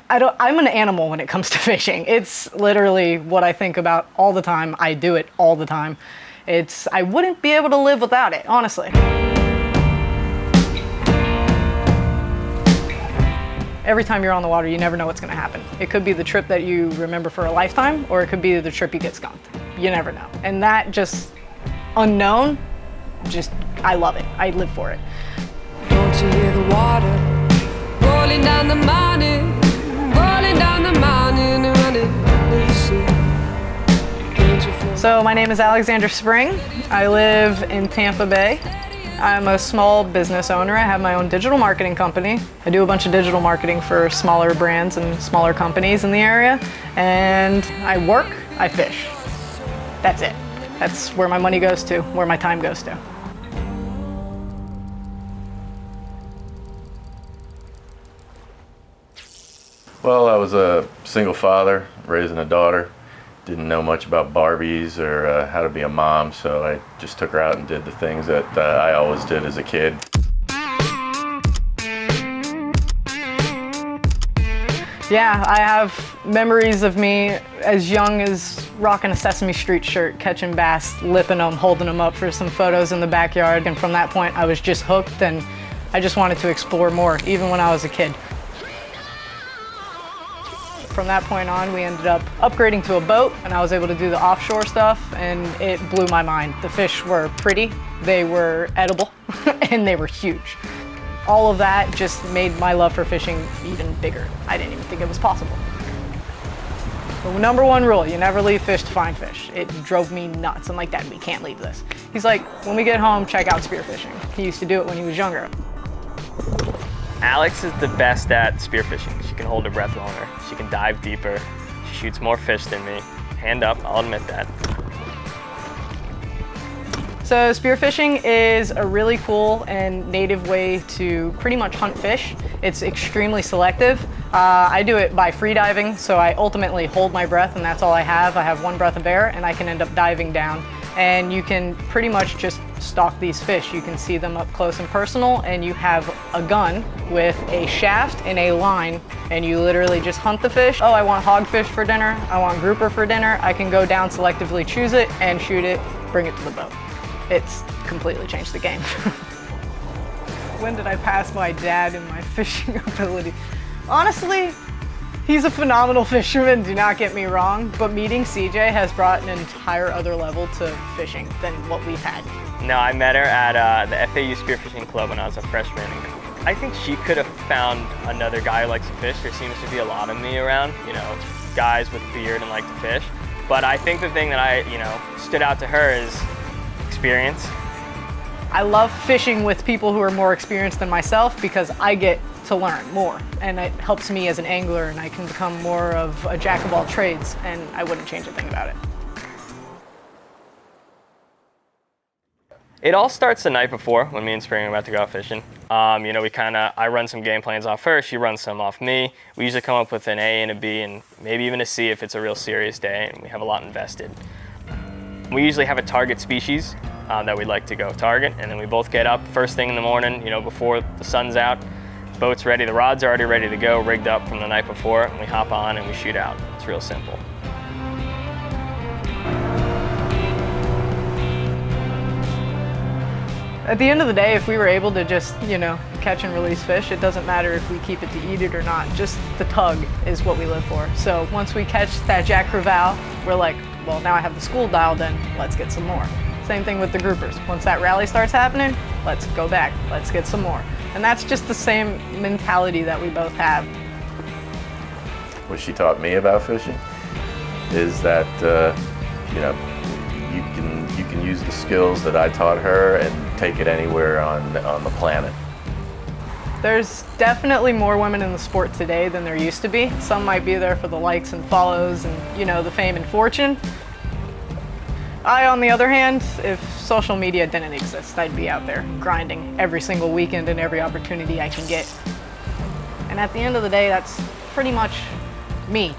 I'm an animal when it comes to fishing. It's literally what I think about all the time. I do it all the time. I wouldn't be able to live without it, honestly. Every time you're on the water, you never know what's gonna happen. It could be the trip that you remember for a lifetime, or it could be the trip you get skunked. You never know. And that just unknown, I love it. I live for it. Don't you hear the water rolling down the mountain, rolling down the mountain and running under the sea? So my name is Alexander Spring. I live in Tampa Bay. I'm a small business owner. I have my own digital marketing company. I do a bunch of digital marketing for smaller brands and smaller companies in the area. And I work, I fish. That's it. That's where my money goes to, where my time goes to. Well, I was a single father, raising a daughter. Didn't know much about Barbies or how to be a mom, so I just took her out and did the things that I always did as a kid. Yeah, I have memories of me as young as rocking a Sesame Street shirt, catching bass, lipping them, holding them up for some photos in the backyard. And from that point, I was just hooked and I just wanted to explore more, even when I was a kid. From that point on, we ended up upgrading to a boat and I was able to do the offshore stuff and it blew my mind. The fish were pretty, they were edible, and they were huge. All of that just made my love for fishing even bigger. I didn't even think it was possible. The number one rule, you never leave fish to find fish. It drove me nuts. I'm like, Dad, we can't leave this. He's like, when we get home, check out spearfishing. He used to do it when he was younger. Alex is the best at spearfishing. She can hold her breath longer. She can dive deeper. She shoots more fish than me. Hand up, I'll admit that. So spearfishing is a really cool and native way to pretty much hunt fish. It's extremely selective. I do it by free diving, so I ultimately hold my breath and that's all I have. I have one breath of air and I can end up diving down. And you can pretty much just stalk these fish. You can see them up close and personal, and you have a gun with a shaft and a line, and you literally just hunt the fish. Oh, I want hogfish for dinner. I want grouper for dinner. I can go down, selectively choose it, and shoot it, bring it to the boat. It's completely changed the game. When did I pass my dad in my fishing ability? Honestly, he's a phenomenal fisherman, do not get me wrong, but meeting CJ has brought an entire other level to fishing than what we've had. No, I met her at the FAU Spearfishing Club when I was a freshman. I think she could have found another guy who likes to fish. There seems to be a lot of me around, you know, guys with beard and like to fish. But I think the thing that stood out to her is experience. I love fishing with people who are more experienced than myself because I get to learn more and it helps me as an angler and I can become more of a jack of all trades and I wouldn't change a thing about it. It all starts the night before when me and Spring are about to go out fishing. I run some game plans off her, she runs some off me. We usually come up with an A and a B and maybe even a C if it's a real serious day and we have a lot invested. We usually have a target species that we'd like to go target, and then we both get up first thing in the morning, before the sun's out. Boat's ready, the rod's already ready to go, rigged up from the night before, and we hop on and we shoot out. It's real simple. At the end of the day, if we were able to just, catch and release fish, it doesn't matter if we keep it to eat it or not. Just the tug is what we live for. So once we catch that Jack Crevalle, we're like, well, now I have the school dialed in, let's get some more. Same thing with the groupers. Once that rally starts happening, let's go back, let's get some more. And that's just the same mentality that we both have. What she taught me about fishing is that, you can use the skills that I taught her and take it anywhere on the planet. There's definitely more women in the sport today than there used to be. Some might be there for the likes and follows and, the fame and fortune. I, on the other hand, if social media didn't exist, I'd be out there grinding every single weekend and every opportunity I can get. And at the end of the day, that's pretty much me.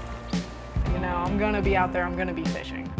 I'm gonna be out there, I'm gonna be fishing.